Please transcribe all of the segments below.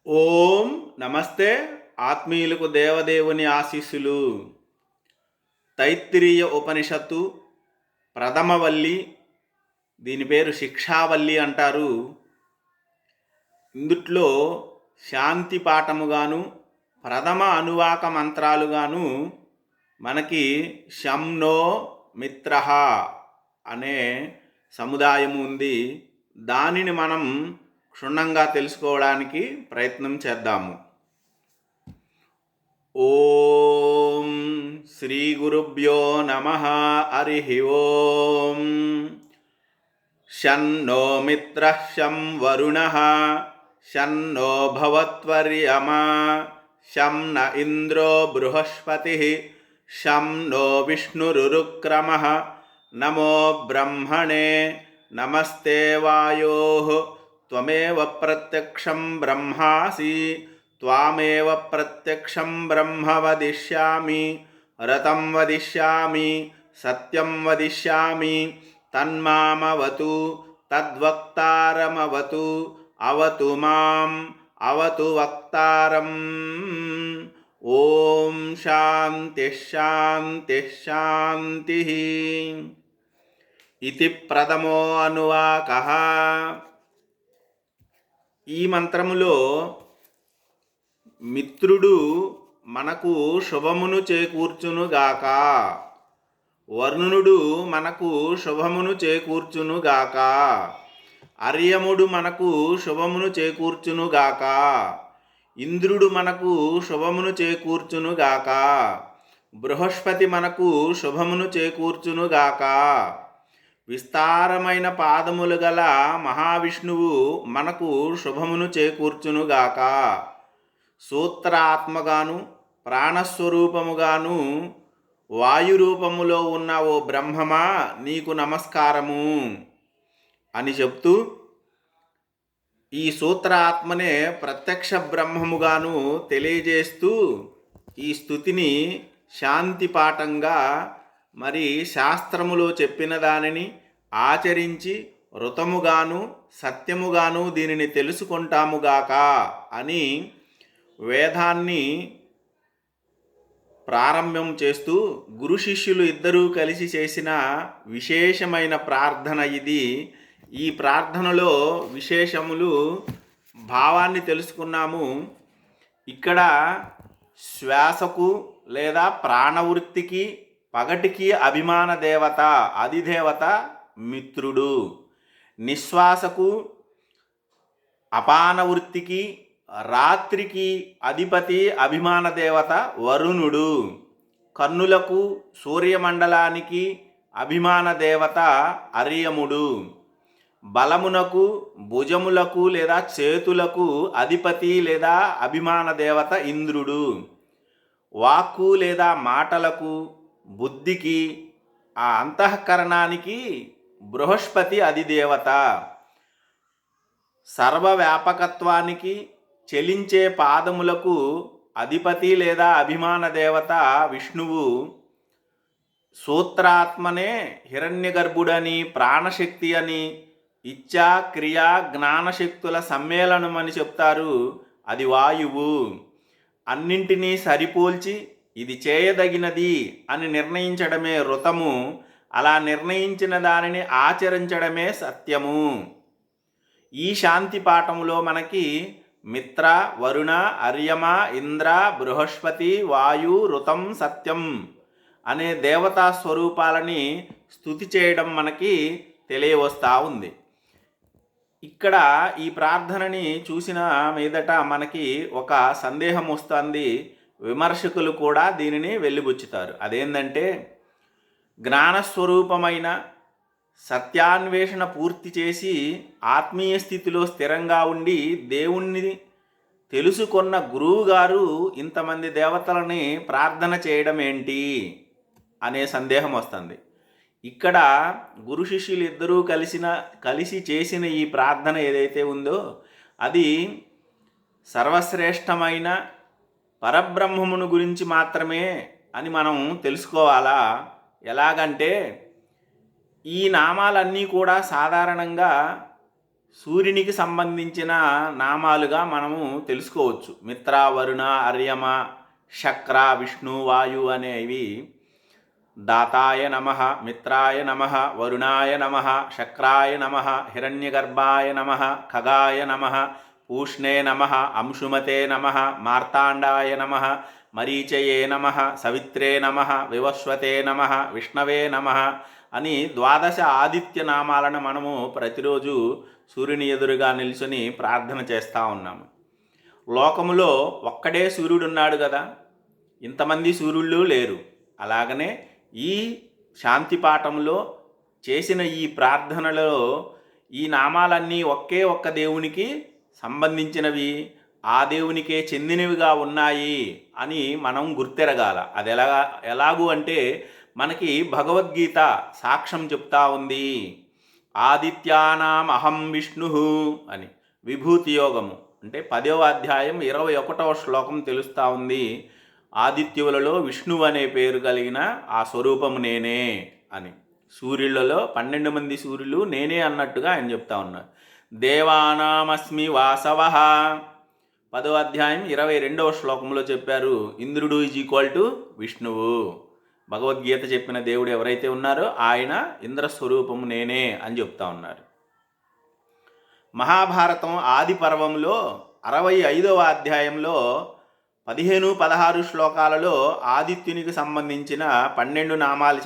ఓం నమస్తే. ఆత్మీయులకు దేవదేవుని ఆశీస్సులు. తైత్తిరీయ ఉపనిషత్తు ప్రథమవల్లి, దీని పేరు శిక్షావల్లి అంటారు. ఇందుట్లో శాంతి పాఠముగాను ప్రథమ అనువాక మంత్రాలుగాను మనకి శంనో మిత్ర అనే సముదాయము ఉంది. దానిని మనం క్షుణ్ణంగా తెలుసుకోవడానికి ప్రయత్నం చేద్దాము. ఓం శ్రీ గురుభ్యో నమః. హరి ఓం. శన్నో మిత్రః శం వరుణః శన్నో భవత్వర్యమా శం న ఇంద్రో బృహస్పతిః శం నో విష్ణురురుక్రమః. నమో బ్రహ్మణే నమస్తే వాయోః త్వమేవ ప్రత్యక్షం బ్రహ్మాసి త్వామేవ ప్రత్యక్షం బ్రహ్మ వదిష్యామి. రతం వదిష్యామి, సత్యం వదిష్యామి. తన్మామవతు తద్వక్తారమవతు. అవతు మాం అవతు వక్తారం. ఓం శాంతి శాంతి శాంతి. ఇది ప్రథమో అనువాకః. ఈ మంత్రములో మిత్రుడు మనకు శుభమును చేకూర్చునుగాక, వర్ణునుడు మనకు శుభమును చేకూర్చునుగాక, అర్యముడు మనకు శుభమును చేకూర్చునుగాక, ఇంద్రుడు మనకు శుభమును చేకూర్చునుగాక, బృహస్పతి మనకు శుభమును చేకూర్చునుగాక, విస్తారమైన పాదములు గల మహావిష్ణువు మనకు శుభమును చేకూర్చునుగాక, సూత్రాత్మగాను ప్రాణస్వరూపముగాను వాయురూపములో ఉన్న ఓ బ్రహ్మమా నీకు నమస్కారము అని చెప్తూ, ఈ సూత్రాత్మనే ప్రత్యక్ష బ్రహ్మముగాను తెలియజేస్తూ ఈ స్తుతిని శాంతి పాఠంగా, మరి శాస్త్రములో చెప్పిన దానిని ఆచరించి ఋతముగాను సత్యముగాను దీనిని తెలుసుకుంటాముగాక అని వేదాన్ని ప్రారంభం చేస్తూ గురు శిష్యులు ఇద్దరూ కలిసి చేసిన విశేషమైన ప్రార్థన ఇది. ఈ ప్రార్థనలో విశేషములు భావాన్ని తెలుసుకున్నాము. ఇక్కడ శ్వాసకు లేదా ప్రాణవృత్తికి పగటికి అభిమాన దేవత అధిదేవత మిత్రుడు, నిశ్వాసకు అపాన వృత్తికి రాత్రికి అధిపతి అభిమాన దేవత వరుణుడు, కన్నులకు సూర్యమండలానికి అభిమాన దేవత అర్యముడు, బలమునకు భుజములకు లేదా చేతులకు అధిపతి లేదా అభిమాన దేవత ఇంద్రుడు, వాక్కు లేదా మాటలకు బుద్ధికి ఆ అంతఃకరణానికి బృహస్పతి అధిదేవత, సర్వవ్యాపకత్వానికి చెలించే పాదములకు అధిపతి లేదా అభిమాన దేవత విష్ణువు, సూత్రాత్మనే హిరణ్యగర్భుడని ప్రాణశక్తి అని ఇచ్ఛా క్రియా జ్ఞానశక్తుల సమ్మేళనం అని చెప్తారు, అది వాయువు. అన్నింటినీ సరిపోల్చి ఇది చేయదగినది అని నిర్ణయించడమే ఋతము. అలా నిర్ణయించిన దానిని ఆచరించడమే సత్యము. ఈ శాంతి పాఠములో మనకి మిత్ర, వరుణ, అర్యమ, ఇంద్ర, బృహస్పతి, వాయు, ఋతం, సత్యం అనే దేవతా స్వరూపాలని స్తుతి చేయడం మనకి తెలియవస్తూ ఉంది. ఇక్కడ ఈ ప్రార్థనని చూసిన మీదట మనకి ఒక సందేహం వస్తుంది. విమర్శకులు కూడా దీనిని వెళ్ళిబుచ్చుతారు. అదేంటంటే, జ్ఞానస్వరూపమైన సత్యాన్వేషణ పూర్తి చేసి ఆత్మీయ స్థితిలో స్థిరంగా ఉండి దేవుణ్ణి తెలుసుకున్న గురువుగారు ఇంతమంది దేవతలని ప్రార్థన చేయడం ఏంటి అనే సందేహం వస్తుంది. ఇక్కడ గురు శిష్యులు ఇద్దరూ కలిసి చేసిన ఈ ప్రార్థన ఏదైతే ఉందో అది సర్వశ్రేష్టమైన పరబ్రహ్మమును గురించి మాత్రమే అని మనం తెలుసుకోవాలా. ఎలాగంటే, ఈ నామాలన్నీ కూడా సాధారణంగా సూర్యునికి సంబంధించిన నామాలుగా మనము తెలుసుకోవచ్చు. మిత్ర, వరుణ, అర్యమ, శక్ర, విష్ణు, వాయు అనేవి దాతాయ నమః, మిత్రాయ నమః, వరుణాయ నమః, శక్రాయ నమః, హిరణ్యగర్భాయ నమః, ఖగాయ నమః, పూష్ణే నమః, అంశుమతే నమః, మార్తాండాయ నమః, మరీచయే నమః, సవిత్రే నమః, వివస్వతే నమః, విష్ణవే నమః అని ద్వాదశ ఆదిత్య నామాలను మనము ప్రతిరోజు సూర్యుని ఎదురుగా నిల్చుని ప్రార్థన చేస్తూ ఉన్నాము. లోకములో ఒక్కడే సూర్యుడు ఉన్నాడు కదా, ఇంతమంది సూర్యుళ్ళు లేరు. అలాగనే ఈ శాంతి పాఠంలో చేసిన ఈ ప్రార్థనలో ఈ నామాలన్నీ ఒక్క దేవునికి సంబంధించినవి, ఆ దేవునికే చెందినవిగా ఉన్నాయి అని మనం గుర్తెరగాల. అది ఎలాగూ అంటే మనకి భగవద్గీత సాక్ష్యం చెప్తా ఉంది. ఆదిత్యానాం అహం విష్ణు అని విభూతి యోగము అంటే 10వ అధ్యాయం 21వ శ్లోకం తెలుస్తూ ఉంది. ఆదిత్యులలో విష్ణువు అనే పేరు కలిగిన ఆ స్వరూపము నేనే అని. సూర్యులలో 12 మంది సూర్యులు నేనే అన్నట్టుగా ఆయన చెప్తా ఉన్నారు. దేవానామస్మి వాసవః 10వ అధ్యాయం 22వ శ్లోకంలో చెప్పారు. ఇంద్రుడు ఈజ్ ఈక్వల్ టు విష్ణువు. భగవద్గీత చెప్పిన దేవుడు ఎవరైతే ఉన్నారో ఆయన ఇంద్రస్వరూపము నేనే అని చెప్తా ఉన్నారు. మహాభారతం ఆది పర్వంలో 65వ అధ్యాయంలో 15-16 శ్లోకాలలో ఆదిత్యునికి సంబంధించిన 12 నామాలు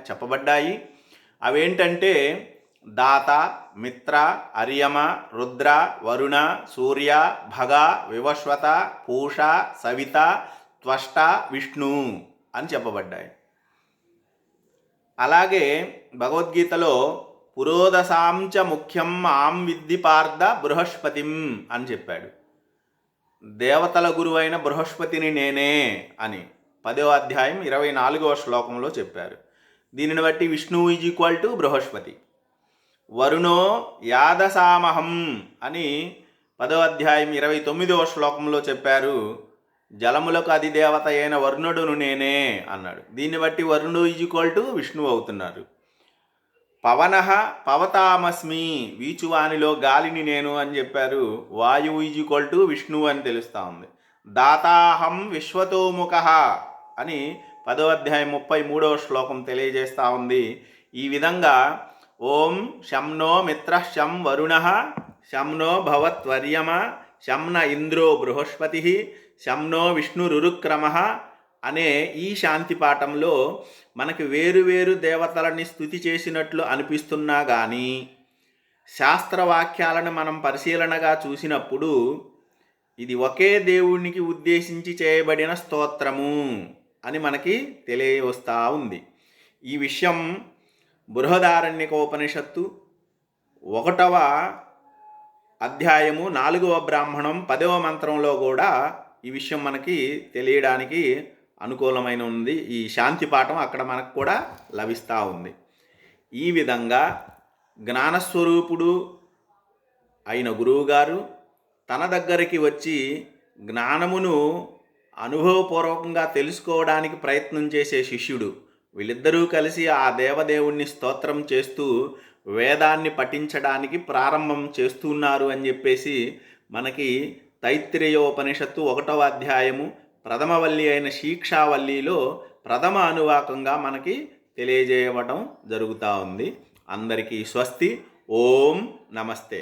చెప్పబడ్డాయి. అవేంటంటే దాత, మిత్ర, అర్యమ, రుద్ర, వరుణ, సూర్య, భగ, వివస్వత, పూష, సవిత, త్వష్ట, విష్ణు అని చెప్పబడ్డాయి. అలాగే భగవద్గీతలో పురోదశాంచ ముఖ్యం ఆం విద్ధి పార్థ బృహస్పతిం అని చెప్పాడు. దేవతల గురువైన బృహస్పతిని నేనే అని 10వ అధ్యాయం 24వ శ్లోకంలో చెప్పారు. దీనిని బట్టి విష్ణువు ఈజ్ ఈక్వల్ టు బృహస్పతి. వరుణో యాదసామహం అని 10వ అధ్యాయం 29వ శ్లోకంలో చెప్పారు. జలములకు అధిదేవత అయిన వరుణుడును నేనే అన్నాడు. దీన్ని బట్టి వరుణుడు ఈజ్ ఈక్వల్ టు విష్ణువు అవుతున్నారు. పవనః పవతామస్మి వీచువానిలో గాలిని నేను అని చెప్పారు. వాయువు ఈజ్ ఈక్వల్ టు విష్ణువు అని తెలుస్తూ ఉంది. దాతాహం విశ్వతోముఖః అని 10వ అధ్యాయం 33వ శ్లోకం తెలియజేస్తూ ఉంది. ఈ విధంగా ఓం శం నో మిత్రః శం వరుణః శం నో భవత్వర్యమ శం న ఇంద్రో బృహస్పతి శం నో విష్ణురురుక్రమః అనే ఈ శాంతి పాఠంలో మనకి వేరువేరు దేవతలని స్తుతి చేసినట్లు అనిపిస్తున్నా కానీ శాస్త్రవాక్యాలను మనం పరిశీలనగా చూసినప్పుడు ఇది ఒకే దేవునికి ఉద్దేశించి చేయబడిన స్తోత్రము అని మనకి తెలియవస్తూ ఉంది. ఈ విషయం బృహదారణ్యకోపనిషత్తు 1వ అధ్యాయము 4వ బ్రాహ్మణం 10వ మంత్రంలో కూడా ఈ విషయం మనకి తెలియడానికి అనుకూలమైన ఉంది. ఈ శాంతి పాఠం అక్కడ మనకు కూడా లభిస్తూ ఉంది. ఈ విధంగా జ్ఞానస్వరూపుడు అయిన గురువుగారు తన దగ్గరికి వచ్చి జ్ఞానమును అనుభవపూర్వకంగా తెలుసుకోవడానికి ప్రయత్నం చేసే శిష్యుడు వీళ్ళిద్దరూ కలిసి ఆ దేవదేవుణ్ణి స్తోత్రం చేస్తూ వేదాన్ని పఠించడానికి ప్రారంభం చేస్తున్నారు అని చెప్పేసి మనకి తైత్తిరేయోపనిషత్తు 1వ అధ్యాయము ప్రథమవల్లి అయిన శీక్షావల్లిలో ప్రథమ అనువాకంగా మనకి తెలియజేయడం జరుగుతూ ఉంది. అందరికీ స్వస్తి. ఓం నమస్తే.